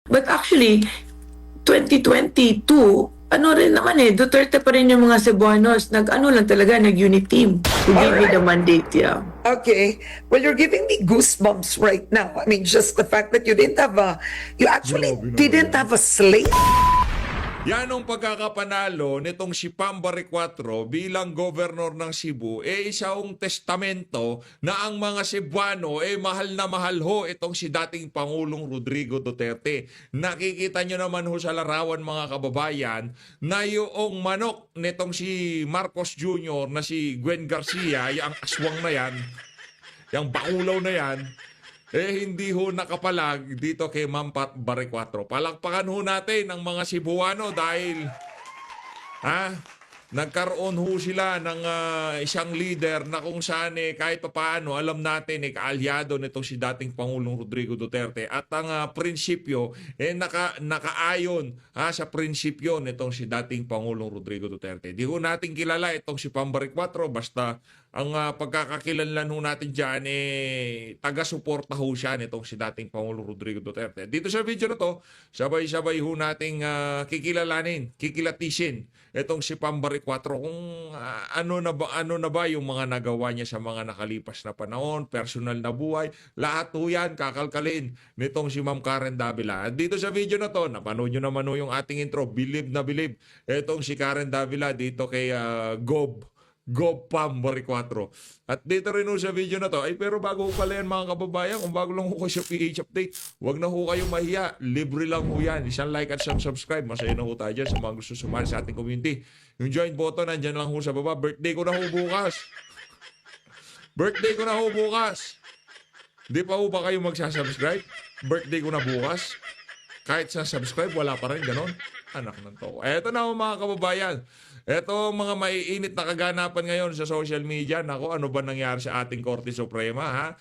But actually, 2022, ano rin naman Duterte pa rin yung mga Cebuanos. Nag-ano lang talaga, nag-unit team. Who gave me the Alright. mandate, yeah. Okay. Well, you're giving me goosebumps right now. I mean, just the fact that you actually Grabe naman didn't yan. have a slate. Yan ang pagkakapanalo nitong si Pambari 4 bilang governor ng Cebu, isang testamento na ang mga Cebuano mahal na mahal ho itong si dating Pangulong Rodrigo Duterte. Nakikita nyo naman ho sa larawan mga kababayan na yung manok nitong si Marcos Jr. na si Gwen Garcia, yung aswang na yan, yung bakulaw na yan, hindi ho nakapalag dito kay Ma'am Pambari 4. Palakpakan ho natin ang mga Cebuano dahil nagkaroon ho sila ng isang leader na kung saan kahit papaano alam natin kaalyado nito si dating Pangulong Rodrigo Duterte at ang prinsipyo nakaayon sa prinsipyo nitong si dating Pangulong Rodrigo Duterte. Di ho natin kilala itong si Pambari 4 basta ang pagkakakilanlan ho natin dyan taga-suporta ho siya nitong si dating Pangulong Rodrigo Duterte. Dito sa video na to, sabay-sabay ho nating kikilatisin itong si Pambari 4 kung ano na ba yung mga nagawa niya sa mga nakalipas na panahon, personal na buhay, lahat ho yan kakalkalin nitong si Ma'am Karen Davila. At dito sa video na to, napanood nyo naman ho yung ating intro, bilib na bilib itong si Karen Davila dito kay Gob Pambari 4. At dito rin ho sa video na to, pero bago ho pala yan mga kababayan, kung bago lang ho kayo sa PH Update, huwag na ho kayong mahiya. Libre lang ho yan. Isang like at isang subscribe. Masaya na ho tayo dyan sa mga gusto sumali sa ating community. Yung join button, nandyan lang ho sa baba. Birthday ko na ho bukas. Birthday ko na ho bukas. Di pa ho ba kayo magsasubscribe? Birthday ko na bukas. Kahit sa subscribe, wala pa rin. Ganon. Anak ng to. Eto na ho mga kababayan. Eto mga maiinit na kaganapan ngayon sa social media. Nako, ano ba nangyari sa ating Korte Suprema, ha?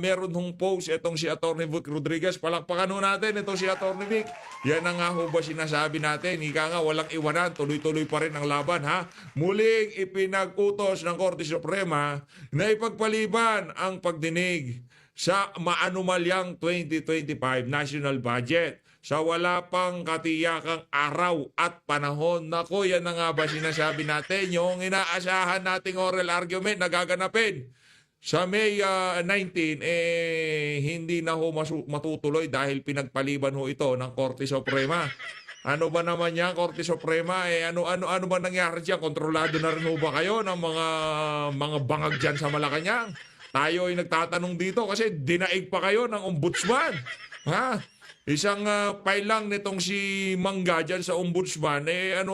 Meron hong post itong si Atty. Vic Rodriguez. Palakpakan ho natin itong si Atty. Vic. Yan na nga ho ba sinasabi natin? Ika nga, walang iwanan. Tuloy-tuloy pa rin ang laban, ha? Muling ipinag-utos ng Korte Suprema na ipagpaliban ang pagdinig sa maanumalyang 2025 national budget sa wala pang katiyakang araw at panahon. Nako, yan na nga ba sinasabi natin? Yung inaasahan nating oral argument na gaganapin sa May 19, hindi na ho matutuloy dahil pinagpaliban ho ito ng Korte Suprema. Ano ba naman yan, Korte Suprema? Ano ba nangyari dyan? Kontrolado na rin ho ba kayo ng mga bangag dyan sa Malacanang? Tayo ay nagtatanong dito kasi dinaig pa kayo ng ombudsman. Ha? Isang file lang nitong si Mangga dyan sa ombudsman,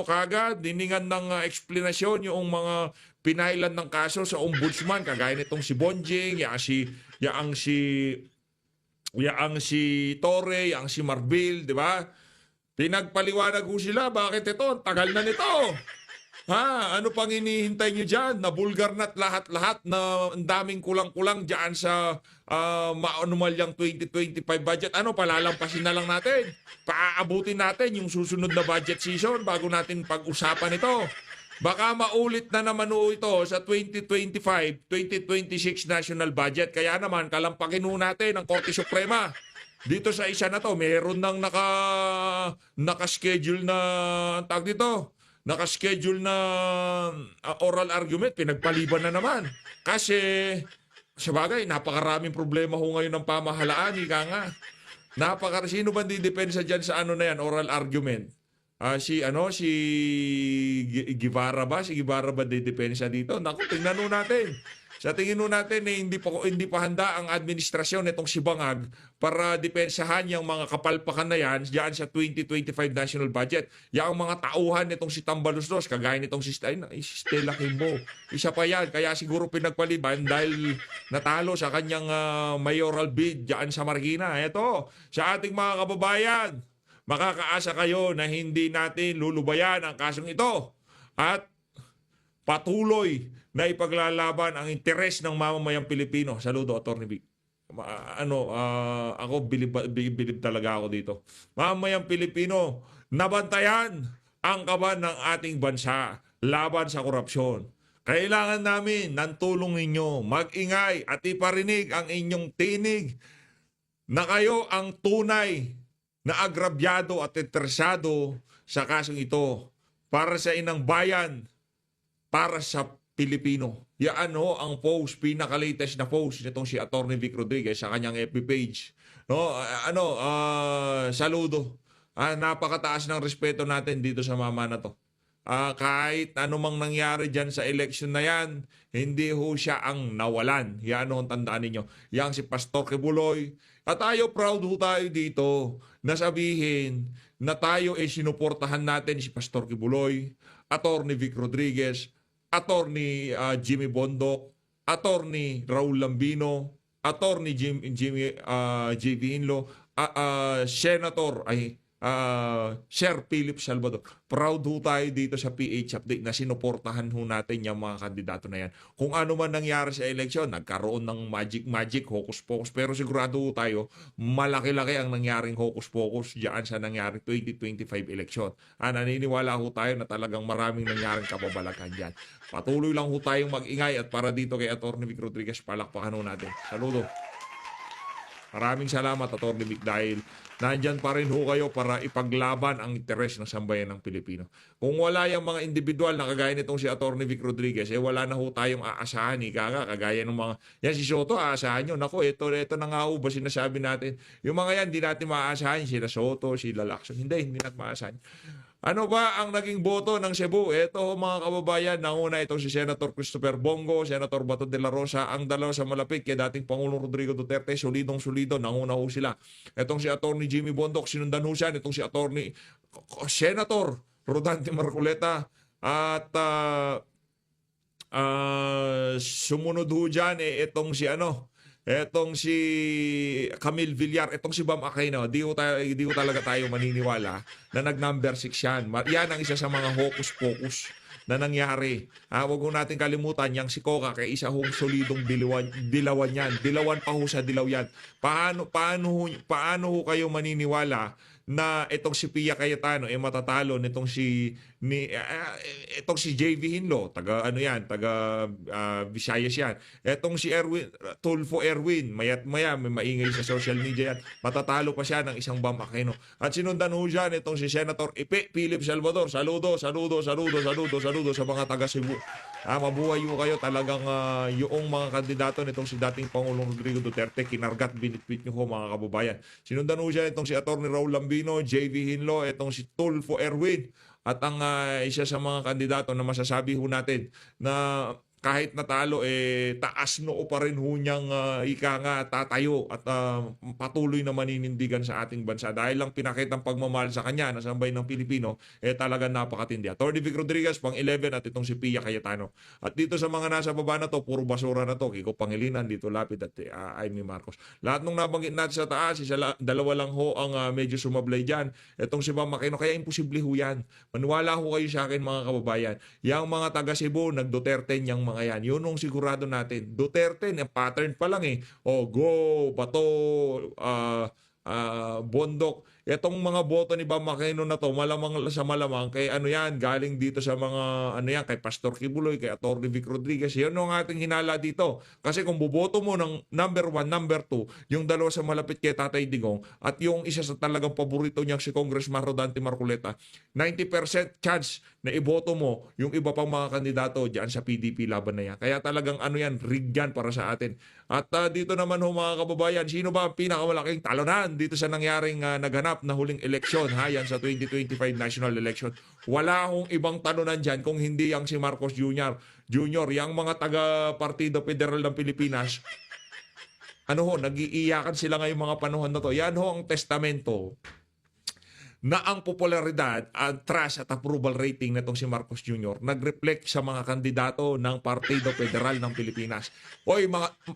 kagad, diningan ng eksplanasyon yung mga pinailan ng kaso sa ombudsman, kagaya nitong si Bonjing, yaang si Torre, yaang si Marbil, di ba? Pinagpaliwanag ko sila, bakit ito? Ang tagal na nito. Ano pang hinihintay nyo dyan? Nabulgar na't lahat-lahat na ang daming kulang-kulang dyan sa maanumalyang 2025 budget. Palalampasin na lang natin. Paaabutin natin yung susunod na budget season bago natin pag-usapan ito. Baka maulit na naman ito sa 2025-2026 national budget. Kaya naman, kalampakin natin ang Korte Suprema. Dito sa isa na to, meron nang naka-schedule na tag dito. Naka-schedule na oral argument, pinagpaliban na naman. Kasi, sabagay, napakaraming problema ho ngayon ng pamahalaan, ika nga. Sino ba didepensa dyan sa na yan, oral argument? Si Guevara ba? Si Guevara ba didepensa dito? Naku, tingnan ho natin. Sa tingin natin hindi pa handa ang administrasyon nitong si Bangag para depensahan yung mga kapalpakan na yan diyan sa 2025 national budget. Yung mga tauhan nitong si Tambaluslos, kagaya nitong si Stella Kimbo. Isa pa yan, kaya siguro pinagpaliban dahil natalo sa kanyang mayoral bid diyan sa Marikina. Ito, sa ating mga kababayan, makakaasa kayo na hindi natin lulubayan ang kasong ito. At patuloy na ipaglalaban ang interes ng mamamayang Pilipino. Saludo, Atty. Vic. Ako bilib talaga ako dito. Mamamayang Pilipino, nabantayan ang kaban ng ating bansa laban sa korupsyon. Kailangan namin ng tulong ninyo. Mag-ingay at iparinig ang inyong tinig na kayo ang tunay na agrabyado at interesado sa kasong ito para sa inang bayan, para sa Pilipino. Yan ho ang post, pinaka-latest na post nitong si Atty. Vic Rodriguez sa kanyang FB page. No, saludo. Napakataas ng respeto natin dito sa mama na to. Kahit anumang nangyari dyan sa election na yan, hindi ho siya ang nawalan. Yan ho ang tandaan ninyo. Yang si Pastor Kibuloy. At tayo, proud ho tayo dito na sabihin na tayo sinuportahan natin si Pastor Kibuloy, Atty. Vic Rodriguez, Atty. Jimmy Bondoc, Atty. Raul Lambino, Atty. JV Hinlo, Senator Sir Philip Salvador. Proud ho tayo dito sa PH Update na sinuportahan ho natin yung mga kandidato na yan. Kung ano man nangyari sa eleksyon, nagkaroon ng magic, hocus-pocus. Pero sigurado ho tayo, malaki-laki ang nangyaring hocus-pocus diyan sa nangyaring 2025 eleksyon. Naniniwala ho tayo na talagang maraming nangyaring kababalaghan dyan. Patuloy lang ho tayong mag-ingay at para dito kay Atty. Vic Rodriguez, palakpakan ho natin. Saludo. Maraming salamat, Atty. Vic, dahil nandyan pa rin ho kayo para ipaglaban ang interes ng sambayan ng Pilipino. Kung wala yung mga individual na kagaya nitong si Atty. Vic Rodriguez, wala na ho tayong aasahan. Kagaya ng mga, yan si Soto, aasahan nyo. Naku, ito na nga ho ba sinasabi natin. Yung mga yan, hindi natin maaasahan. Sila Soto, sila Lacson. Hindi natin maaasahan. Ano ba ang naging boto ng Cebu? Ito mga kababayan, nanguna itong si Senator Christopher Bongo, Senator Bato de la Rosa, ang dalawa sa malapit kay dating Pangulong Rodrigo Duterte, solidong-solido, nanguna ho sila. Itong si Atty. Jimmy Bondoc, sinundan ho siya, itong si Senator Rodante Marcoleta, at sumunod ho dyan, itong si Camille Villar, itong si Bam Aquino, di ko talaga tayo maniniwala na nag-number 6 yan. Yan ang isa sa mga hocus-pocus na nangyari. Huwag ho natin kalimutan, yang si Coca, kay isa hong solidong dilawan yan. Dilawan pa ho sa dilaw yan. Paano ho kayo maniniwala na itong si Pia Cayetano matatalo nitong itong si JV Hinlo, taga Visayas yan. Itong si Tulfo Erwin, mayat maya may maingay sa social media yan. Matatalo pa siya ng isang Bam Aquino. At sinundan ho dyan itong si Senator Philip Salvador. Saludo sa mga taga Cebu. Mabuhay ho kayo talagang yung mga kandidato nitong si dating Pangulong Rodrigo Duterte, kinargat, binitbit nyo ho mga kababayan. Sinundan ho siya itong si Atty. Raul Lambino, JV Hinlo, itong si Tulfo Erwin. At ang isa sa mga kandidato na masasabi ho natin na kahit natalo, taas noo pa rin ho niyang tatayo at patuloy na maninindigan sa ating bansa. Dahil lang pinakitang pagmamahal sa kanya na sambay ng Pilipino, talagang napakatindi. Atty. Vic Rodriguez, pang 11 at itong si Pia Cayetano. At dito sa mga nasa baba na to, puro basura na to. Kiko Pangilinan, dito Lapid at Amy Marcos. Lahat nung nabanggit natin sa taas, dalawa lang ho ang medyo sumablay dyan. Itong si Bam Aquino, kaya imposible ho yan. Maniwala ho kayo sa akin mga kababayan. Yang mga taga Cebu, nag-Duterte niyang mga yan. Yun ang sigurado natin. Duterte, pattern pa lang Go, Bato, Bondoc. Itong mga boto ni Bam Aquino na to, malamang kay galing dito sa mga kay Pastor Kibuloy, kay Atty. Vic Rodriguez. Yun ang ating hinala dito. Kasi kung buboto mo ng number 1, number 2, yung dalawa sa malapit kay Tatay Digong at yung isa sa talagang paborito niyang si Congressman Rodante Marcoleta, 90% chance na iboto mo yung iba pang mga kandidato diyan sa PDP laban na yan. Kaya talagang rig yan para sa atin. At dito naman ho mga kababayan, sino ba ang pinakamalaking talonan dito sa nangyaring naganap na huling eleksyon yan sa 2025 national election? Wala akong ibang talunan dyan kung hindi yang si Marcos Jr. Yang mga taga-Partido Federal ng Pilipinas, nag-iiyakan sila ngayong mga panahon na to. Yan ho ang testamento na ang popularidad, trust at approval rating na itong si Marcos Jr. nag-reflect sa mga kandidato ng Partido Federal ng Pilipinas.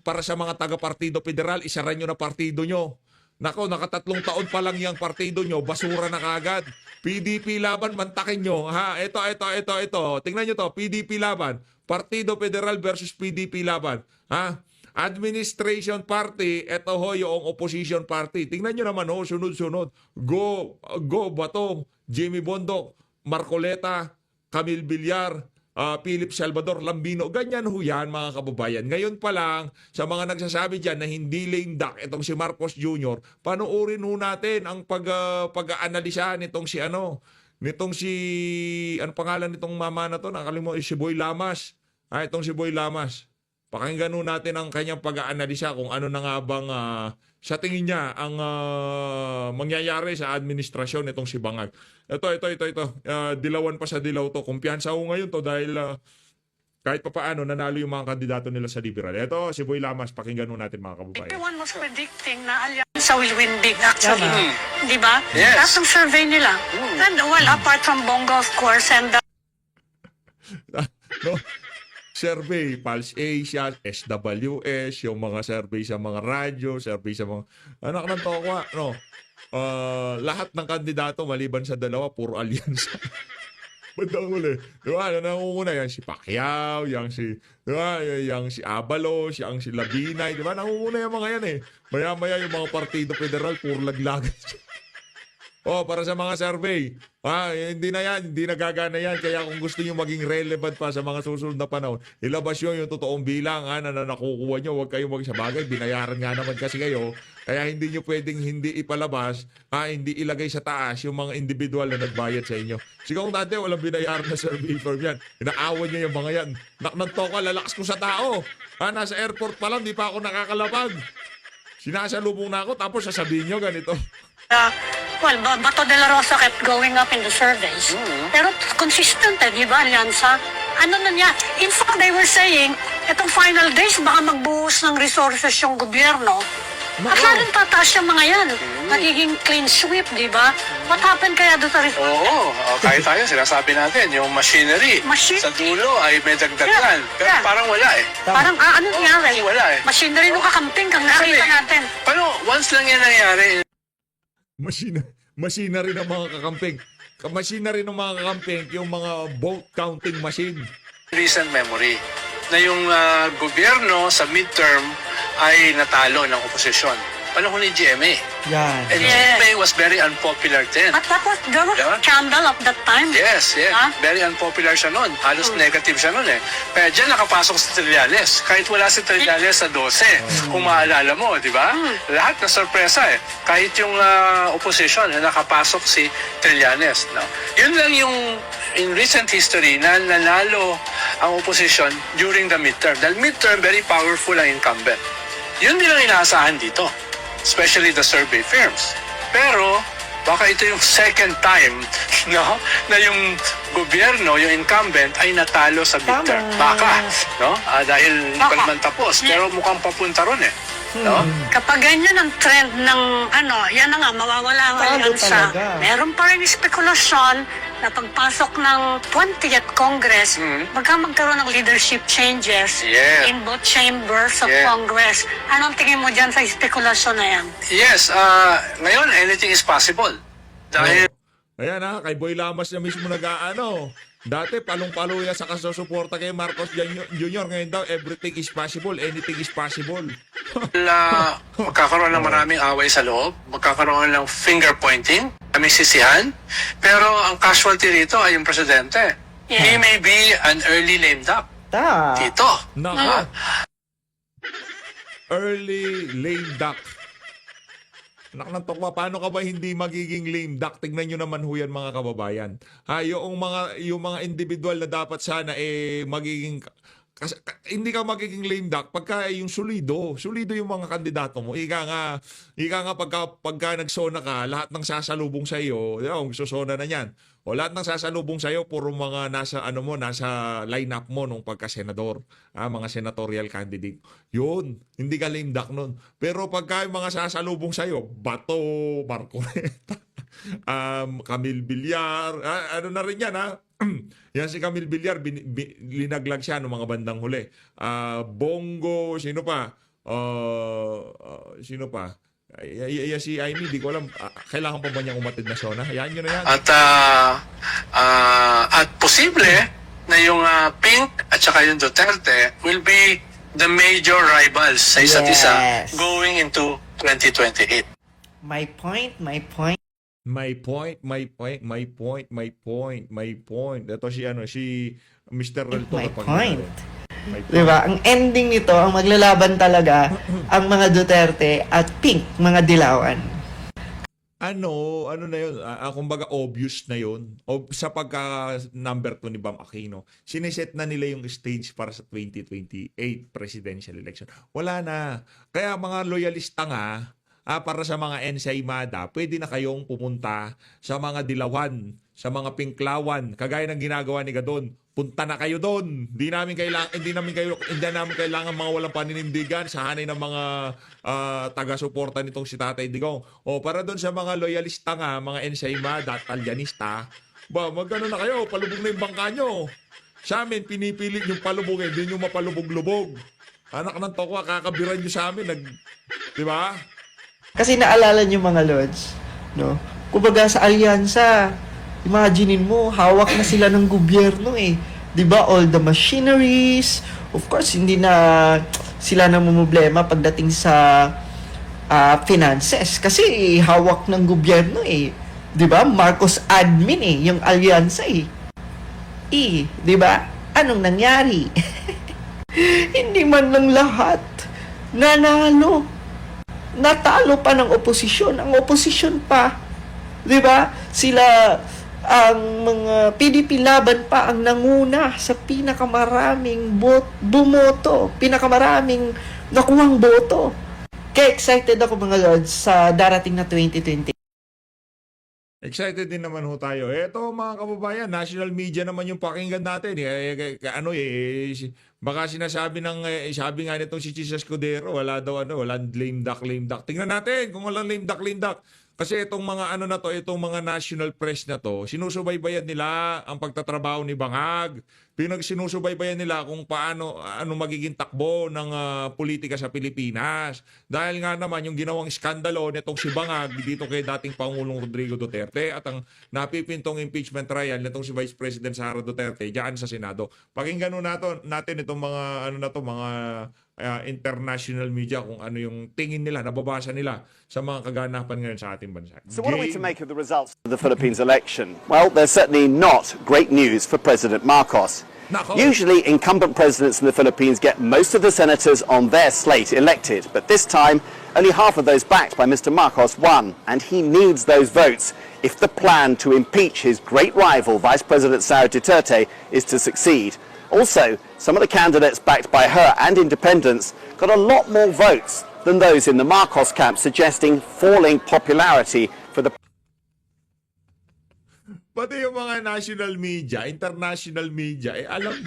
Para sa mga taga-Partido Federal, isara nyo na partido nyo. Nako, nakatatlong taon pa lang yung partido nyo, basura na kagad. PDP laban, mantakin nyo. Ito. Tingnan nyo to, PDP laban. Partido Federal versus PDP laban. Administration party, ito ho yung opposition party. Tingnan nyo naman sunod-sunod. Go, Bato, Jimmy Bondoc, Marcoleta, Camille Villar, Philip Salvador Lambino. Ganyan ho yan, mga kababayan. Ngayon pa lang, sa mga nagsasabi dyan na hindi lame duck itong si Marcos Jr., panoorin ho natin ang pag-aanalisa nitong si ano pangalan nitong mama na to? Nakalimutan, si Boy Lamas. Itong si Boy Lamas. Pakinggan ho natin ang kanyang pag-aanalisa kung ano na nga bang sa tingin niya ang mangyayari sa administrasyon nitong si Bangag. Ito. Dilawan pa sa dilaw to. Kumpiyansa ho ngayon to dahil kahit pa paano nanalo yung mga kandidato nila sa liberal. Ito, si Boy Lamas. Pakinggan ho natin, mga kababayan. Everyone was predicting na Alianza will win big actually. Di ba? Yes. Tapos ang survey nila. And well, apart from Bongo of course and No? Survey, Pulse Asia, SWS, yung mga survey sa mga radyo, survey sa mga anak ng tokwa, no? Lahat ng kandidato maliban sa dalawa, puro alyansa. Bandang huli. Di ba? Nangunguna yan si Pacquiao, di ba? Yang si Abalos, yang si Labinay, di ba? Nangunguna yung mga yan eh. Maya-maya yung mga partido federal, puro laglagan. Para sa mga survey. Hindi na yan, hindi nagagana yan. Kaya kung gusto nyo maging relevant pa sa mga susunod na panahon, ilabas nyo yung totoong bilang na nakukuha nyo. Huwag kayong magsabagay. Binayaran nga naman kasi kayo. Kaya hindi nyo pwedeng hindi ipalabas, hindi ilagay sa taas yung mga individual na nagbayad sa inyo. Siguro dati walang binayaran na survey firm yan. Inaawan nyo yung mga yan. Naknagto ka, lalakas ko sa tao. Nasa airport pa lang, di pa ako nakakalapag. Sinasalubong na ako, tapos sasabihin nyo ganito. well, Bato de la Rosa kept going up in the surveys. Pero consistent di ba, Alianza? Ano na niya? In fact, they were saying, itong final days, baka magbuhos ng resources yung gobyerno. At lalong tataas yung mga yan. Magiging clean sweep, di ba? What happened kaya doon sa resources? Oo, kahit tayo, sinasabi natin, yung machinery sa dulo ay may dagdagan. Pero parang wala eh. Parang, ano nangyari? Wala eh. Machinery nung kakamping kang nakita natin. Paano, once lang yan nangyari, Machinery ng mga kakamping. Machinery ng mga kakamping, yung mga vote counting machine. recent memory, na yung gobyerno sa midterm ay natalo ng oposisyon. Panahon ni GMA. Yan. And GMA was very unpopular then. At tapos, there was Yeah. scandal of that time. Yes. Huh? Very unpopular siya noon. Halos negative siya noon eh. Kaya dyan nakapasok si Trillanes. Kahit wala si Trillanes sa 12, kung maalala mo, di ba? Lahat na sorpresa eh. Kahit yung opposition, nakapasok si Trillanes. No? Yun lang yung in recent history na nanalo ang opposition during the midterm. Dahil midterm, very powerful ang incumbent. Yun din ang inaasahan dito. Especially the survey firms. Pero, baka ito yung second time, no, na yung gobyerno, yung incumbent, ay natalo sa midterm. Baka, no? Dahil hindi pa naman tapos. Pero mukhang papunta ron eh. No? Kapag ganyan ang trend ng yan na nga, mawawala ang Talo alyansa. talaga. Meron pa rin spekulasyon na pagpasok ng 20th Congress, baka magkaroon ng leadership changes Yes. in both chambers of Yes. Congress. Anong tingin mo dyan sa spekulasyon na yan? Yes, ngayon, anything is possible. Dahil Ayan kay Boy Lamas na mismo nag-aano. Dati palong-palo yan sa kasusuporta kay Marcos Jr. Ngayon daw, everything is possible, anything is possible. magkakaroon ng maraming away sa loob, magkakaroon ng finger pointing, kami sisihan, pero ang casualty rito ay yung presidente. He may be an early lame duck. Dito. Naka. Early lame duck. Naknantok paano ka ba hindi magiging lame duck? Tignan nyo naman ho yan, mga kababayan. Yung mga individual na dapat sana magiging hindi ka magiging lame duck pagka yung solido yung mga kandidato mo. Ika nga pagka nagsona ka, lahat ng sasalubong sa iyo, susona na niyan. O lahat ng sasalubong sa iyo puro mga nasa lineup mo nung pagka-senador, mga senatorial candidate. Yun, hindi ka lame duck nun. Pero pagka yung mga sasalubong sa iyo, Bato, Marcoleta, Camille Villar, ano na rin yan yan si Camille Villar, linaglag siya noong mga bandang huli. Bongo, sino pa? Si Amy, di ko alam. Kailangan pa ba niyang umatid na sona? Hayaan nyo na yan. At posible na yung Pink at saka yung Duterte will be the major rivals sa isa't isa Yes. going into 2028. My point. My point, my point, my point, my point, my point. Ito si Mr. Relto. My kapag point. My point. Diba? Ang ending nito, ang maglalaban talaga ang mga Duterte at Pink, mga dilawan. Ano na yun? Kumbaga obvious na yun. Sa pagka number 2 ni Bam Aquino, siniset na nila yung stage para sa 2028 presidential election. Wala na. Kaya mga loyalista nga, para sa mga ensaymada, pwede na kayong pumunta sa mga dilawan, sa mga pinklawan, kagaya ng ginagawa ni Gadon. Punta na kayo doon. Hindi namin kailangan mga walang paninindigan sa hanay ng mga taga-suporta nitong si Tatay Digong. O para doon sa mga loyalista nga, mga ensaymada, talyanista, magano na kayo, palubog na yung bangka nyo. Sa amin, pinipilit yung palubog, hindi nyo mapalubog-lubog. Anak ng tokwa, kakabiran nyo sa amin. Di ba? Kasi naalala nyo mga Lods, no? Kumbaga sa alyansa, imaginein mo, hawak na sila ng gobyerno eh. 'Di ba? All the machineries, of course, hindi na sila namumblema pagdating sa finances kasi hawak ng gobyerno eh. 'Di ba? Marcos admin eh, yung alyansa eh. 'Di ba? Anong nangyari? Hindi man lang lahat nanalo. Natalo pa ng oposisyon. Ang oposisyon pa. 'Di ba? Sila ang mga PDP laban pa ang nanguna sa pinakamaraming bumoto, pinakamaraming nakuhang boto. Kaya excited ako mga Lords sa darating na 2020. Excited din naman ho tayo. Eto mga kababayan, national media naman yung pakinggan natin. Baka sinasabi sabi nga nitong si Chis Escudero, walang lame duck. Tingnan natin kung walang lame duck. Kasi itong mga itong mga national press na to, sinusubaybayan nila ang pagtatrabaho ni Bangag. Sinusubaybayan nila kung paano magiging takbo ng politika sa Pilipinas. Dahil nga naman yung ginawang iskandalo nitong si Bangag dito kay dating Pangulong Rodrigo Duterte at ang napipintong impeachment trial nitong si Vice President Sara Duterte diyan sa Senado. Pakinggan natin itong mga mga international media kung ano yung tingin nila, nababasa nila sa mga kaganapan ngayon sa ating bansa. So what are we to make of the results of the Philippines election? Well, they're certainly not great news for President Marcos. Nako. Usually, incumbent presidents in the Philippines get most of the senators on their slate elected, but this time, only half of those backed by Mr. Marcos won, and he needs those votes if the plan to impeach his great rival, Vice President Sara Duterte, is to succeed. Also, some of the candidates backed by her and independents got a lot more votes than those in the Marcos camp, suggesting falling popularity for the Pati yung mga national media, international media, alam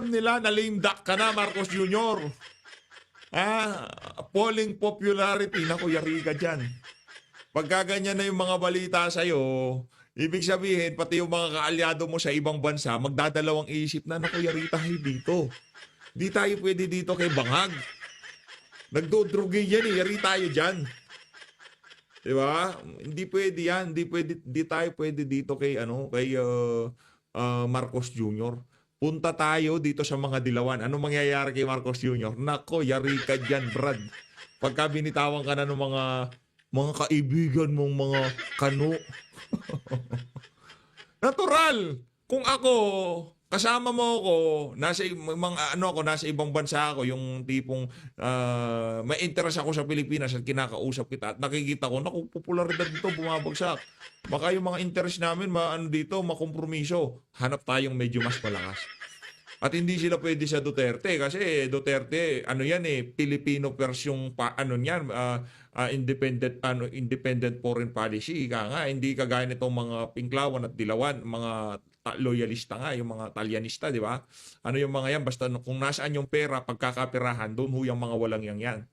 nila na lame duck ka na, Marcos Jr. Falling popularity, naku, yari ka dyan. Pagka ganyan na yung mga balita sa'yo, ibig sabihin, pati yung mga kaalyado mo sa ibang bansa, magdadalawang isip na, naku, yari tayo dito. Di tayo pwede dito kay Bangag. Nagdodroge yan yari tayo dyan. Diba? Hindi pwede yan. Di tayo pwede dito kay Marcos Jr. Punta tayo dito sa mga dilawan. Anong mangyayari kay Marcos Jr.? Nako, yari ka dyan, Brad. Pagka binitawan ka na ng mga kaibigan mong mga kano. Natural. Kung ako, kasama mo ako, nasa ibang bansa ako, yung tipong may interest ako sa Pilipinas at kinakausap kita at nakikita ko, naku, popularidad dito bumabagsak. Baka yung mga interest namin, makompromiso. Hanap tayong medyo mas malakas. At hindi sila pwede sa Duterte kasi Duterte, Filipino version independent foreign policy. Hindi kagaya nitong mga pinklawan at dilawan, mga loyalista nga, yung mga talyanista, di ba? Yung mga yan, basta kung nasaan yung pera, pagkakapirahan, doon yung mga walang yan.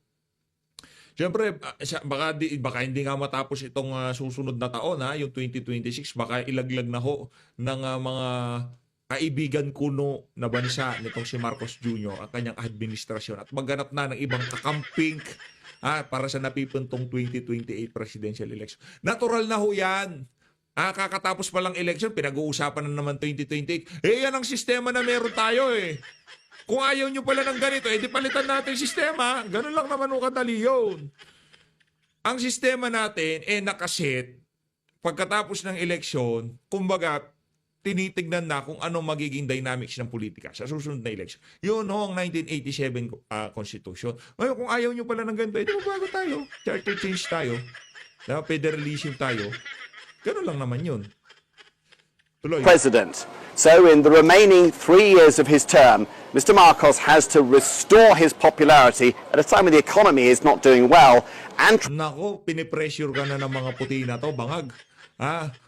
Siyempre, baka hindi nga matapos itong susunod na taon, yung 2026, baka ilaglag na ho ng mga kaibigan kuno na bansa nitong si Marcos Jr. at kanyang administrasyon at magganap na ng ibang kakamping para sa napipuntong 2028 presidential election. Natural na ho yan. Kakatapos pa lang election, pinag-uusapan na naman 2028. Yan ang sistema na meron tayo eh. Kung ayaw nyo pala ng ganito, di palitan natin yung sistema. Ganun lang naman kadali yun. ang sistema natin nakaset pagkatapos ng eleksyon, kumbaga tinitignan na kung anong magiging dynamics ng politika sa susunod na election. Yun ho ang 1987 Constitution. Ngayon, kung ayaw nyo pala ng ganito, ito bago tayo. Charter change tayo. Federalism tayo. Ganun lang naman yun. Tuloy. President. So in the remaining 3 years of his term, Mr. Marcos has to restore his popularity at a time when the economy is not doing well and Nako, pinipressure ka na ng mga puti na to, bangag.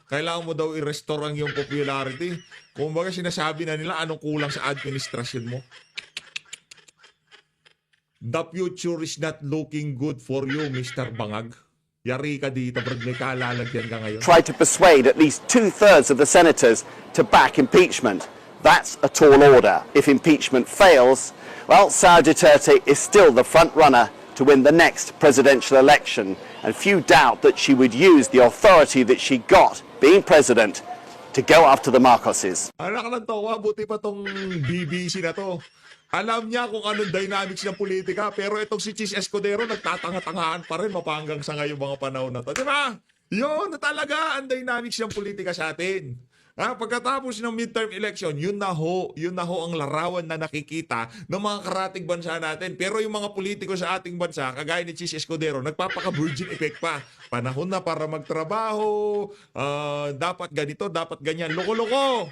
Kailangan mo daw i-restore ang iyong popularity. Kung baga sinasabi na nila anong kulang sa administrasyon mo. The future is not looking good for you, Mr. Bangag. Yari ka dito, Brad, may kaalalagyan ka ngayon. try to persuade at least 2/3 of the senators to back impeachment. That's a tall order. If impeachment fails, well, Sara Duterte is still the front runner to win the next presidential election, and few doubt that she would use the authority that she got being president to go after the Marcoses. Anak ng tawa, buti pa tong BBC na to. Alam niya kung anong dynamics ng politika, pero itong si Chis Escudero nagtatanga-tangaan pa rin mapanggang sa ngayong mga panahon na to. Diba? Yun na talaga ang dynamics ng politika sa atin. Pagkatapos ng midterm election, yun na ho ang larawan na nakikita ng mga karating bansa natin. Pero yung mga politiko sa ating bansa, kagaya ni Chis Escudero, nagpapaka-virgin effect pa. Panahon na para magtrabaho, dapat ganito, dapat ganyan. Loko-loko!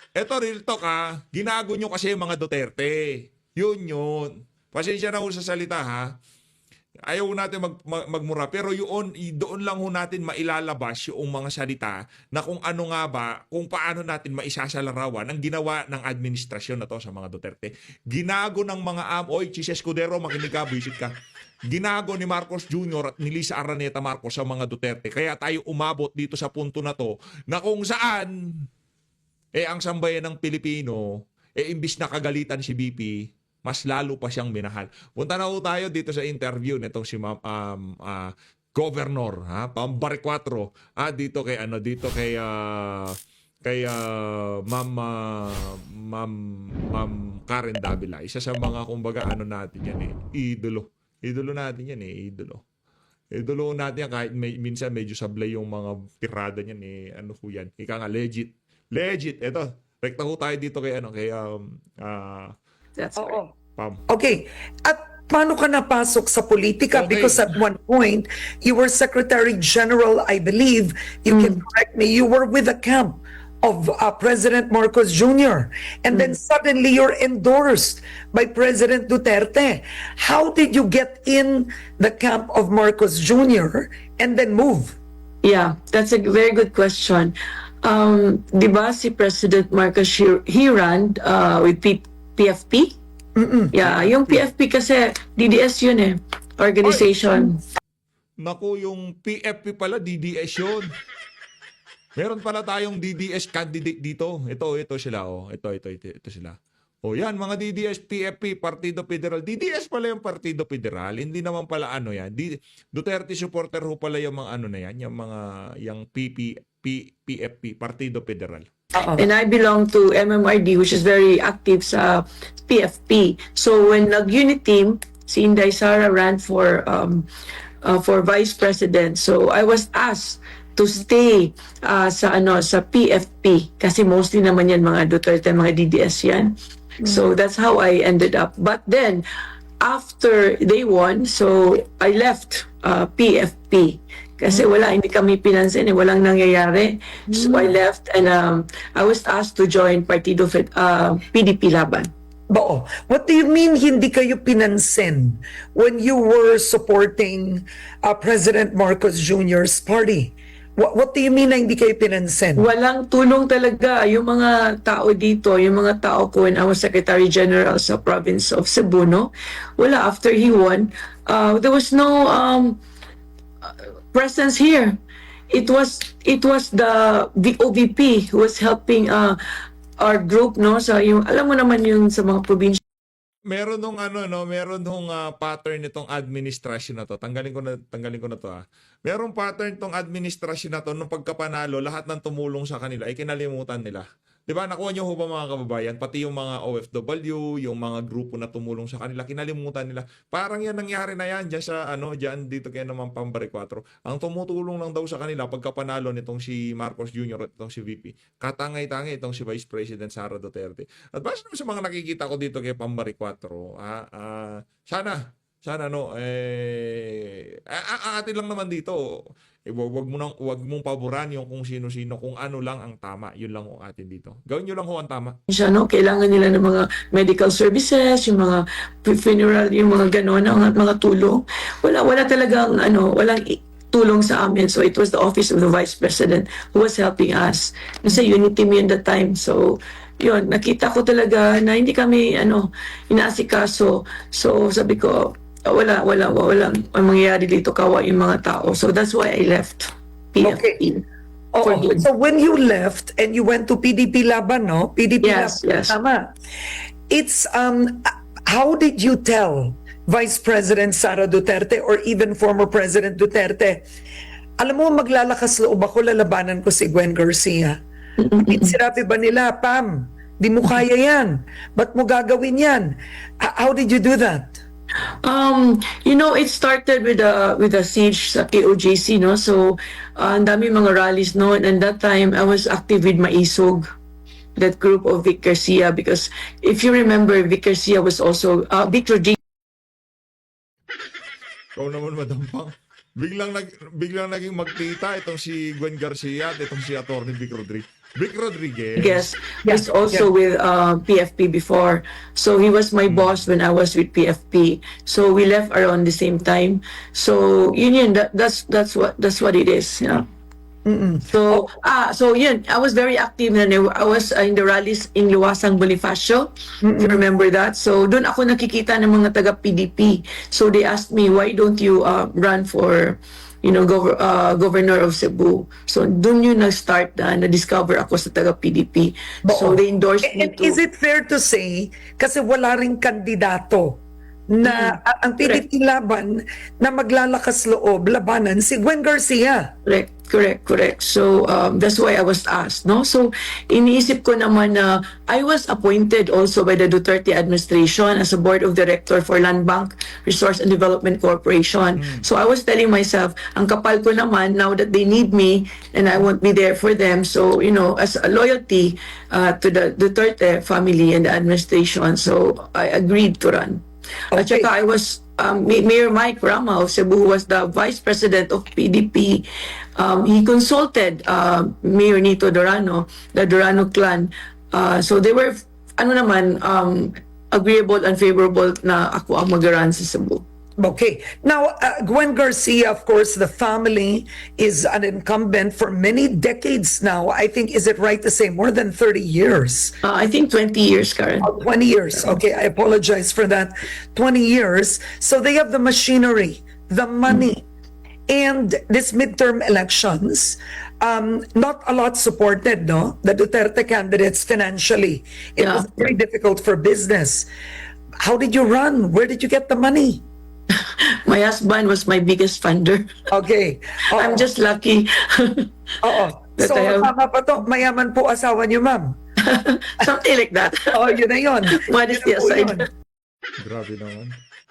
Eto, real talk ginago nyo kasi mga Duterte. Yun. Pasensya na ho sa salita Ayaw natin magmura, pero doon lang ho natin mailalabas yung mga salita na kung ano nga ba, kung paano natin maisasalarawan ang ginawa ng administrasyon na to sa mga Duterte. Ginago ng mga oy, Chis Escudero, makinig ka, visit ka. Ginago ni Marcos Jr. at ni Lisa Araneta Marcos sa mga Duterte. Kaya tayo umabot dito sa punto na to na kung saan ang sambayan ng Pilipino, imbis na kagalitan si BP, mas lalo pa siyang minahal. Punta na ho tayo dito sa interview nitong si Governor, Pambari 4, dito kay Ma'am Karen Davila. Isa sa mga kumbaga natin yan idolo. Idolo natin yan idolo. Idolo natin yan kahit minsan medyo sablay yung mga tirada niyan ano ho yan. Ika nga legit. Ito. Rekta ho tayo dito kay That's right. Oo. Pam. Okay. At paano ka napasok sa politika? Okay. Because at one point, you were Secretary General, I believe, you can correct me, you were with the camp of President Marcos Jr. And then suddenly you're endorsed by President Duterte. How did you get in the camp of Marcos Jr. and then move? Yeah, that's a very good question. Di ba si President Marcos, he ran with PFP? Yeah, yung PFP kasi DDS yun organization. Naku, yung PFP pala, DDS yun. Meron pala tayong DDS candidate dito. Ito sila, Ito sila. Yan, mga DDS, PFP, Partido Federal. DDS pala yung Partido Federal. Hindi naman pala yan. Duterte supporter ho pala yung mga na yan. Yung PFP, Partido Federal. And I belong to MMRD, which is very active sa PFP. So when nag-unit team, si Inday Sara ran for vice president. So I was asked to stay sa PFP kasi mostly naman yan mga Duterte, mga DDS yan. So that's how I ended up. But then after they won, so I left PFP. Kasi hindi kami pinansin, walang nangyayari. So I left and I was asked to join PDP Laban. Bao, what do you mean hindi kayo pinansin when you were supporting President Marcos Jr.'s party? What do you mean na hindi kayo pinansin? Walang tulong talaga yung mga tao dito, yung mga tao ko when I was Secretary General sa province of Cebu, no? Wala, after he won, there was no presence here. It was the OVP who was helping our group, no? So yung alam mo naman yung sa mga probinsya. Meron nung pattern nitong administrasyon na to. Tanggalin ko na to. Merong pattern tong administrasyon na to nung pagkapanalo, lahat ng tumulong sa kanila ay kinalimutan nila. Di ba, nakuha niyo ho ba mga kababayan? Pati yung mga OFW, yung mga grupo na tumulong sa kanila, kinalimutan nila. Parang yan nangyari na yan dyan sa, dyan dito kaya naman Pambari 4. Ang tumutulong lang daw sa kanila pagkapanalo nitong si Marcos Jr. at itong si VP. Katangay-tangay itong si Vice President Sara Duterte. At basta naman sa mga nakikita ko dito kay Pambari 4, sana ang atin lang naman dito, wag mong paboran yung kung sino-sino, kung ano lang ang tama, yun lang ang atin dito. Gawin nyo lang ho ang tama. Siya, no? Kailangan nila ng mga medical services, yung mga funeral, yung mga gano'n, mga tulong. Wala talagang, walang tulong sa amin. So it was the office of the Vice President who was helping us. Nasa unity me in that time. So, yun, nakita ko talaga na hindi kami, inaasikaso. So, sabi ko, walang mangyayari dito, kawa yung mga tao. So that's why I left PFP. For Oh, good. so when you left and you went to PDP Laban, no? PDP Yes, Laban, yes. tama. It's, how did you tell Vice President Sara Duterte or even former President Duterte, alam mo, maglalakas loob ako, lalabanan ko si Gwen Garcia. Sinabi ba nila, Pam, di mo kaya yan. Ba't mo gagawin yan? How did you do that? It started with a siege sa KOJC, no? So, ang dami mga rallies noon. And that time, I was active with Maisog, that group of Vic Garcia, because if you remember, Vic Garcia was also, Vic Rodriguez Ikaw naman, Madam Pang. Biglang naging magtita itong si Gwen Garcia at itong si Atty. Vic Rodriguez. was also with PFP before. So he was my boss when I was with PFP. So we left around the same time. So yun, that's what it is. Yeah. So yun, I was very active and I was in the rallies in Luwasang Bonifacio. If you remember that. So doon ako nakikita ng mga taga PDP. So they asked me, why don't you run for governor of Cebu? So doon yun nag-start na-discover ako sa taga PDP. So they endorsed me And to... is it fair to say, kasi wala ring kandidato na ang PDP Laban na maglalakas loob, labanan si Gwen Garcia? Correct. So that's why I was asked, no? So iniisip ko naman na I was appointed also by the Duterte administration as a board of director for Land Bank Resource and Development Corporation. So I was telling myself, ang kapal ko naman now that they need me and I won't be there for them. So, as a loyalty to the Duterte family and the administration, so I agreed to run. At Okay. saka I was Mayor Mike Rama of Cebu, who was the vice president of PDP. He consulted Mayor Nito Dorano, the Dorano clan. So they were agreeable and favorable na ako ang mag-run sa Cebu. Okay. Now, Gwen Garcia, of course, the family is an incumbent for many decades now. I think, is it right to say more than 30 years? I think 20 years, Karen. 20 years. Okay, I apologize for that. 20 years. So they have the machinery, the money, and this midterm elections, not a lot supported, no? The Duterte candidates financially. It Yeah. was very difficult for business. How did you run? Where did you get the money? My husband was my biggest funder. Okay. Oo. I'm just lucky. Oo. that So, I have- tama pa to. Mayaman po asawa niyo, ma'am. Something like that. Oo, yun na yun. Modesty Yun na po aside. yun. Grabe naman.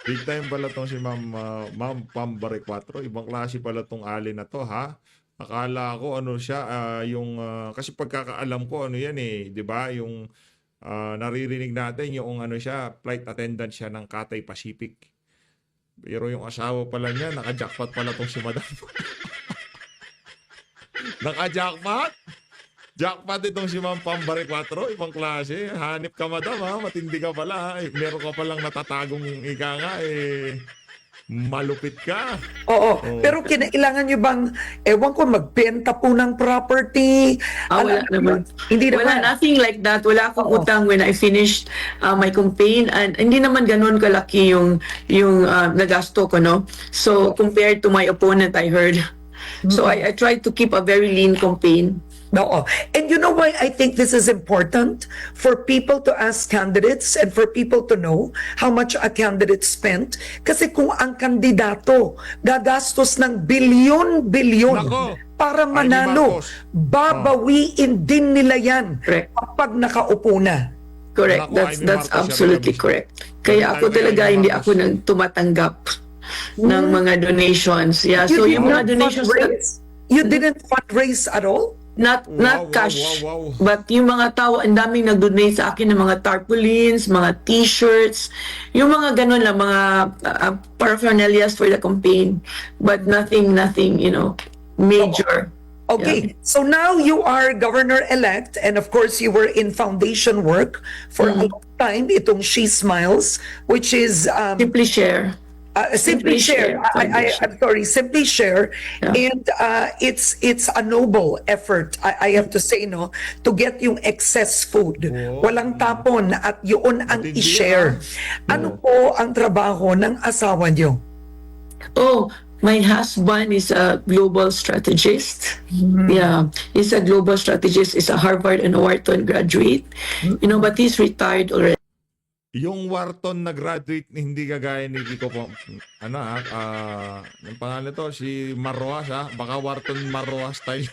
Big time pala tong si Ma'am Pambari 4. Ibang klase pala tong Ali na to, ha? Akala ko siya, kasi pagkakaalam ko yan di ba? Yung naririnig natin yung siya, flight attendant siya ng Cathay Pacific. Pero yung asawa pala niya, naka-jackpot pala tong si Madam. Naka-jackpot? Jackpot itong si Ma'am Pambari 4. Ibang klase. Hanip ka, Madam, ha? Matindi ka pala, ha? Meron ka palang natatagong ika nga, malupit ka. Oo. Pero kinailangan nyo bang, ewan ko, magbenta po ng property? Wala naman. Hindi Wala, naman. nothing like that. Wala akong Oo. utang when I finished my campaign. And hindi naman ganun kalaki yung nagasto ko, no? So, compared to my opponent, I heard. So, I tried to keep a very lean campaign. Oo. And you know why I think this is important? For people to ask candidates and for people to know how much a candidate spent. Kasi kung ang kandidato gagastos ng bilyon-bilyon Nako. para Ay, ni manalo. Marcos. Babawiin din nila yan Correct. kapag nakaupo na. Correct. Naku, That's Amy that's Marcos, absolutely siya correct. Kaya Tayo ako kay talaga Amy hindi Marcos. ako nang tumatanggap ng mga donations. Yeah, so You yung did mga not donations fundraise? You didn't fundraise at all? not Wow, cash, wow, wow. but yung mga tao, ang daming nag-donate sa akin ng mga tarpaulins, mga t-shirts, yung mga ganun lang, mga paraphernalias for the campaign, but nothing, major. Okay, so now you are governor-elect, and of course you were in foundation work for a long time, itong She Smiles, which is Simply share. Simply Share. I'm sorry, Simply Share, Yeah. and it's a noble effort. I have to say, no, to get yung excess food. Oh. Walang tapon at yun ang Matindi, i-share. Ano po ang trabaho ng asawa niyo? Oh, my husband is a global strategist. Yeah, he's a global strategist. He's a Harvard and Wharton graduate. But he's retired already. Yung Wharton na graduate, hindi kagaya ni Kiko po. Yung pangalan to, si Marroas baka Wharton Marroas style.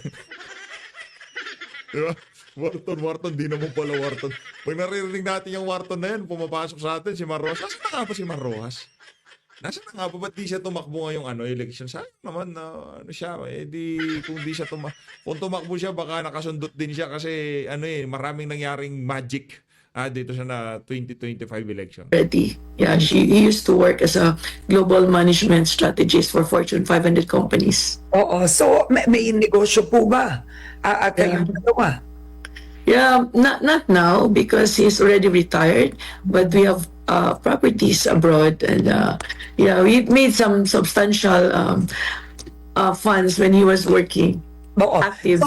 Diba? Wharton, di naman pala Wharton. Pag naririnig natin yung Wharton na yan, pumapasok sa atin si Marroas. Nasaan na nga ba si Marroas? Nasaan na nga ba? Ba't di siya tumakbo ngayong election? Sayang naman na siya. Kung di siya kung tumakbo siya, baka nakasundot din siya kasi maraming nangyaring magic dito sa 2025 election. Yeah, he used to work as a global management strategist for Fortune 500 companies. Oo, so may negosyo po ba? Kayong dalawa? Yeah, not now because he's already retired, but we have properties abroad, and we made some substantial funds when he was working. Oo. Active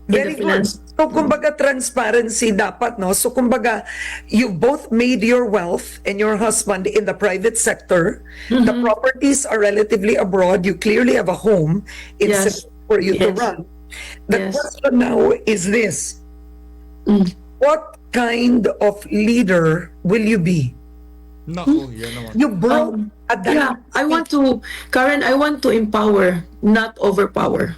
in Very the good. finance. So, kumbaga, transparency dapat, no? So, kumbaga, you both made your wealth and your husband in the private sector. The properties are relatively abroad. You clearly have a home. It's Yes. for you to Yes. run. The Yes. question now is this. What kind of leader will you be? Naku, yan naman. You broke a Yeah, Karen, I want to empower, not overpower.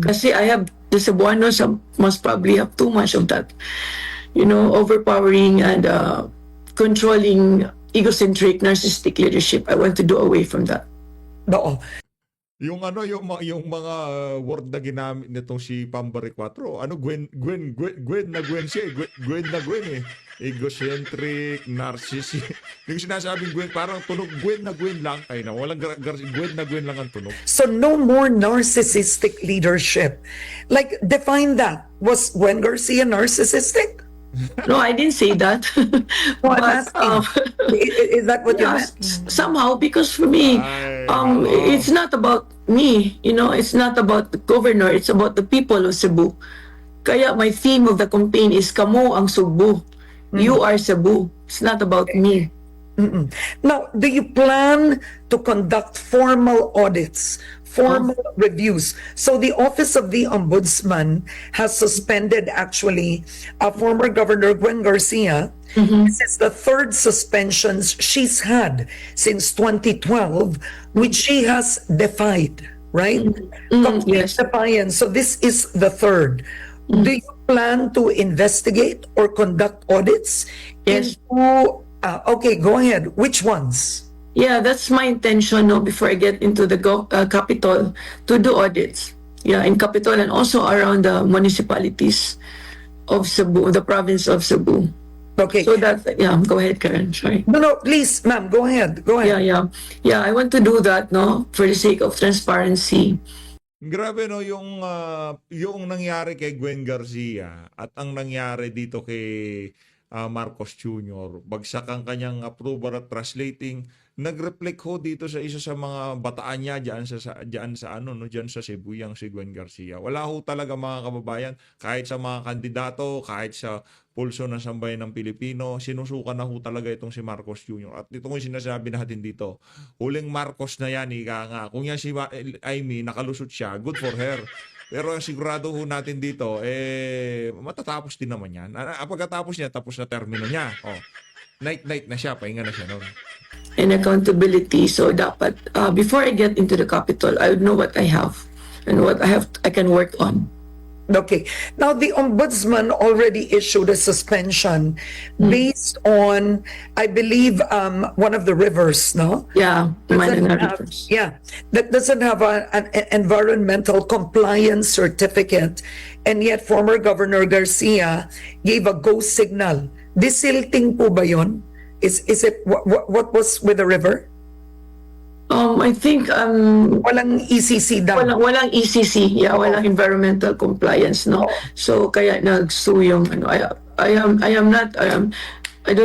Kasi I have the Cebuanos must probably have too much of that. Overpowering and controlling, egocentric, narcissistic leadership. I want to do away from that. Oo. Yung mga word na ginamit nitong si Pambari 4, Gwen na Gwen siya, Gwen na Gwen eh. Egocentric, narcissist. Yung sinasabing Gwen, parang tunog Gwen na Gwen lang. Ay na, walang Gwen na Gwen lang ang tunog. So no more narcissistic leadership. Like, define that. Was Gwen Garcia narcissistic? No, I didn't say that. No, I'm But, asking. Is that what you yeah, meant? somehow, because for me, it's not about me. It's not about the governor. It's about the people of Cebu. Kaya my theme of the campaign is Kamo ang Cebu. You are Cebu. It's not about me. Now, do you plan to conduct formal audits, formal reviews? So the Office of the Ombudsman has suspended actually former Governor Gwen Garcia. This is the third suspensions she's had since 2012, which she has defied, right? Complete Yes. defiance. So this is the third. Do you plan to investigate or conduct audits? Yes. Okay, go ahead. Which ones? Yeah, that's my intention before I get into the Capitol to do audits. Yeah, in Capitol and also around the municipalities of Cebu, the province of Cebu. Okay. So that, go ahead, Karen. Sorry. No, please, ma'am, go ahead. Go ahead. Yeah, I want to do that, for the sake of transparency. Grabe yung nangyari kay Gwen Garcia at ang nangyari dito kay Marcos Jr. Bagsak ang kanyang approval at translating, nag-reflect ho dito sa isa sa mga bataan niya diyan sa Cebu, yang si Gwen Garcia. Wala ho talaga mga kababayan, kahit sa mga kandidato, kahit sa pulso ng sambayan ng Pilipino, sinusukan na ho talaga itong si Marcos Jr. At ito yung sinasabi natin dito, huling Marcos na yan, ika nga. Kung yan si Amy, nakalusot siya, good for her. Pero ang sigurado ho natin dito, matatapos din naman yan. Pagkatapos niya, tapos na termino niya. Night na siya, pahinga na siya noon. And accountability. So dapat, before I get into the Capitol, I would know what I have. and what I can work on. Okay. Now, the ombudsman already issued a suspension based on, I believe, one of the rivers, no? Yeah, Doesn't minor have- rivers. yeah, that doesn't have an environmental compliance certificate, and yet former Governor Garcia gave a go signal. Disilting po ba yun? Is it what was with the river? I think Walang ECC daw. walang ECC, yeah, walang environmental compliance, no. So kaya nagsu yung ano, I don't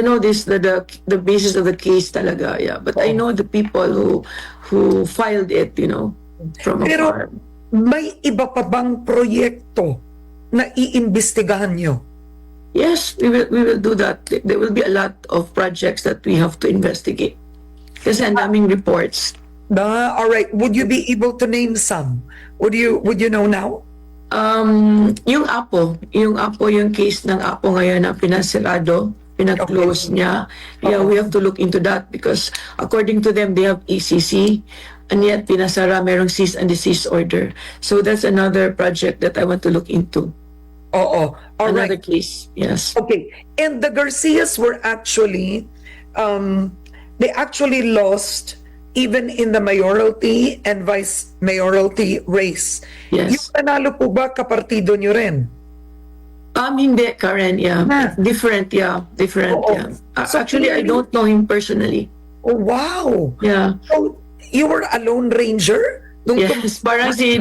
know the basis of the case talaga, yeah, but I know the people who filed it, from Pero afar. may iba pa bang proyekto na iimbestigahan nyo? Yes, we will do that. There will be a lot of projects that we have to investigate. Kasi ang daming reports. All right. Would you be able to name some? Would you know now? Yung Apo, yung case ng Apo ngayon na pinasirado, pinag-close niya. Yeah, we have to look into that because according to them, they have ECC and yet pinasara, merong cease and desist order. So that's another project that I want to look into. Oo. All Another right. case, yes. Okay. And the Garcias were actually, they actually lost even in the mayoralty and vice mayoralty race. Yes. Yung nanalo po ba kapartido nyo rin? Hindi, Karen, yeah. Ah. Different, yeah. Different, Oo. yeah. So Actually, I clearly- don't know him personally. Oh, wow. Yeah. So, you were a lone ranger? Nung Yes, parang si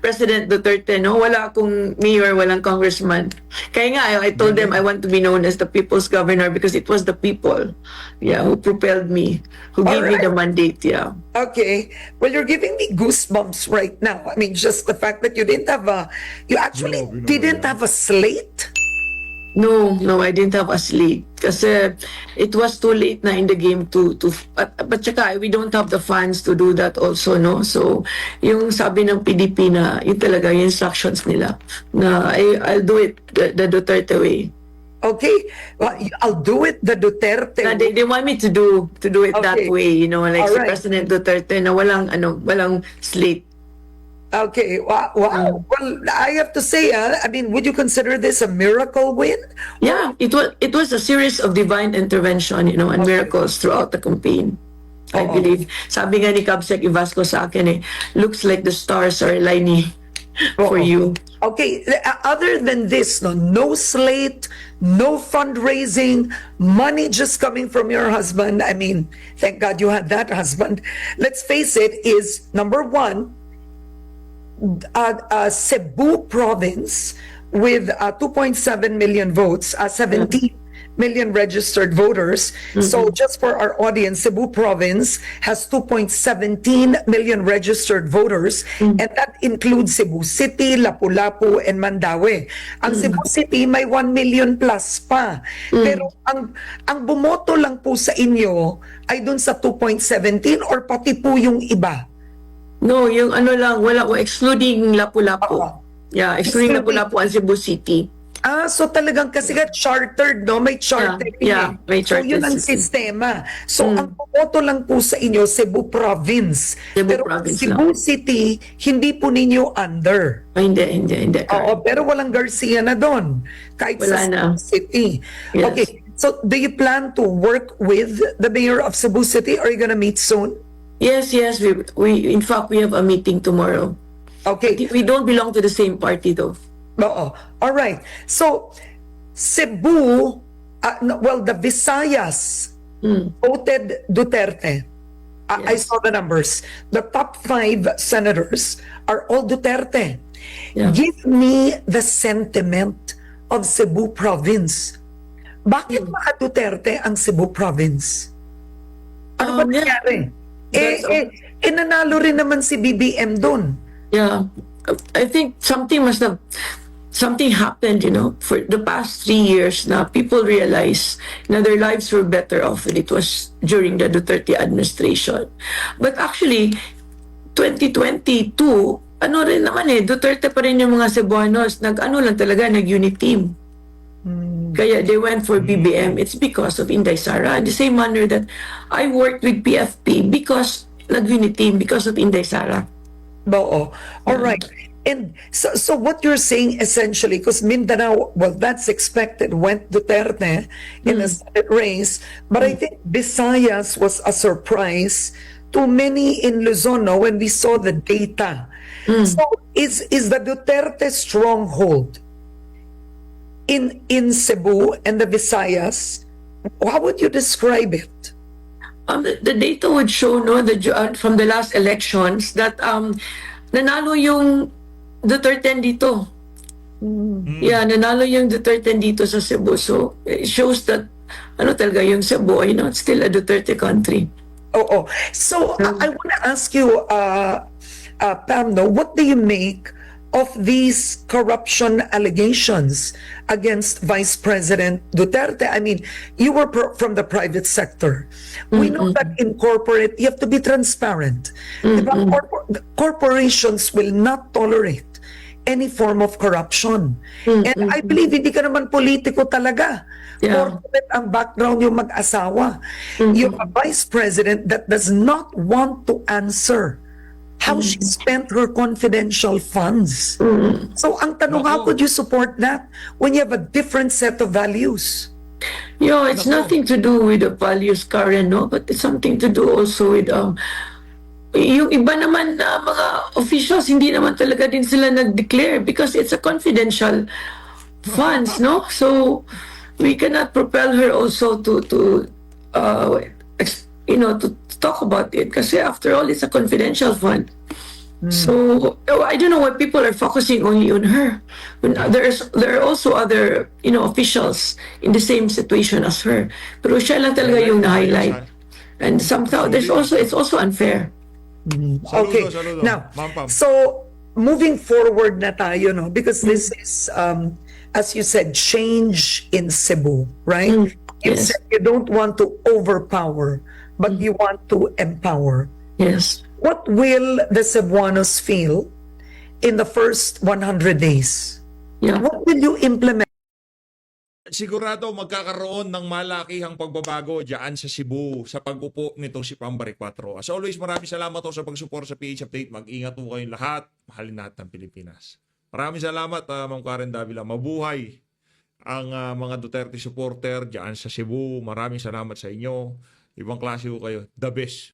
President Duterte, no, wala akong mayor, walang congressman. Kaya nga, I told them I want to be known as the people's governor because it was the people, yeah, who propelled me, who gave me the mandate, yeah. Okay. Well, you're giving me goosebumps right now. I mean, just the fact that you actually didn't have a slate. No, I didn't have a slate kasi it was too late na in the game but saka we don't have the funds to do that also, no. So yung sabi ng PDP na yun talaga yung instructions nila na I'll do it the Duterte way. Okay. Well, I'll do it the Duterte Na way. they want me to do it that Okay. way, like si Alright. President Duterte na walang slate. Okay. Wow. Well, I have to say, I mean, would you consider this a miracle win? Yeah, it was a series of divine intervention, and miracles throughout the campaign. I believe. Sabi nga ni Kabsek Ivasco sa akin looks like the stars are aligning for you. Okay. Other than this, no slate, no fundraising, money just coming from your husband. I mean, thank God you had that husband. Let's face it, is number one, Cebu province with 2.7 million votes, 17 million registered voters. So just for our audience, Cebu province has 2.17 million registered voters, and that includes Cebu City, Lapu-Lapu, and Mandaue. Ang Cebu City may 1 million plus pa. Pero ang bumoto lang po sa inyo ay dun sa 2.17 or pati po yung iba? No, yung lang, wala, excluding Lapu-Lapu. Oo. Yeah, excluding Excluding- Lapu-Lapu and Cebu City. So talagang kasi nga chartered, no? May chartered. Yeah, may chartered So yun ang system. sistema. So ang bumoto lang po sa inyo, Cebu Province. Cebu Pero Province Cebu City, hindi po ninyo under. Ay, hindi. Oo, pero walang Garcia na doon. Kahit sa Wala na. Cebu City. Yes. Okay, so do you plan to work with the mayor of Cebu City? Are you gonna meet soon? Yes, we in fact we have a meeting tomorrow. Okay. We don't belong to the same party though. Oo. All right. So, Cebu, the Visayas voted Duterte. I saw the numbers. The top 5 senators are all Duterte. Yeah. Give me the sentiment of Cebu province. Bakit maka-Duterte ang Cebu province? Ano ba Yeah. nangyari? That's- Nanalo rin naman si BBM doon. Yeah, I think something happened, for the past 3 years na people realized na their lives were better off when it was during the Duterte administration. But actually, 2022, rin naman Duterte pa rin yung mga Cebuanos, nag-unit team. Kaya they went for BBM. It's because of Inday Sara. In the same manner that I worked with PFP because nag-unit team because of Inday Sara. Oo. All right. And so what you're saying essentially, because Mindanao, well, that's expected, went Duterte in a Senate race, but I think Visayas was a surprise to many in Luzon no, when we saw the data. So is the Duterte stronghold in Cebu and the Visayas? How would you describe it? The data would show from the last elections that nanalo yung Duterte dito. Yeah, nanalo yung Duterte dito sa Cebu. So it shows that talaga yung Cebu, it's still a Duterte country. Oh. So I want to ask you, Pam, no, what do you make of these corruption allegations against Vice President Duterte? I mean, you were from the private sector. We know that in corporate, you have to be transparent. Diba? Corporations will not tolerate any form of corruption. And I believe hindi ka naman politiko talaga. Yeah. Corporate ang background yung mag-asawa. You're a vice president that does not want to answer how she spent her confidential funds. So ang tanong, how could you support that when you have a different set of values? It's nothing to do with the values, Karen, no? But it's something to do also with yung iba naman na mga officials, hindi naman talaga din sila nag-declare because it's a confidential funds, no? So we cannot propel her also to talk about it kasi after all, it's a confidential fund. So I don't know why people are focusing only on her. There are also other officials in the same situation as her. Pero siya lang talaga yung na-highlight. And somehow it's also unfair. Okay. Saludo. Now, Ma'am Pam. so moving forward na tayo, no? Because this is, as you said, change in Cebu, right? You Yes. said you don't want to overpower, but you want to empower. Yes. What will the Cebuanos feel in the first 100 days? Yeah. What will you implement? Sigurado magkakaroon ng malakihang pagbabago diyan sa Cebu sa pag-upo nitong si Pambari 4. As always, maraming salamat po sa pag-support sa PH Update. Mag-ingat po kayong lahat. Mahalin natin ang Pilipinas. Maraming salamat, Ma'am Karen Davila. Mabuhay ang mga Duterte supporter diyan sa Cebu. Maraming salamat sa inyo. Ibang klase ko kayo. The best.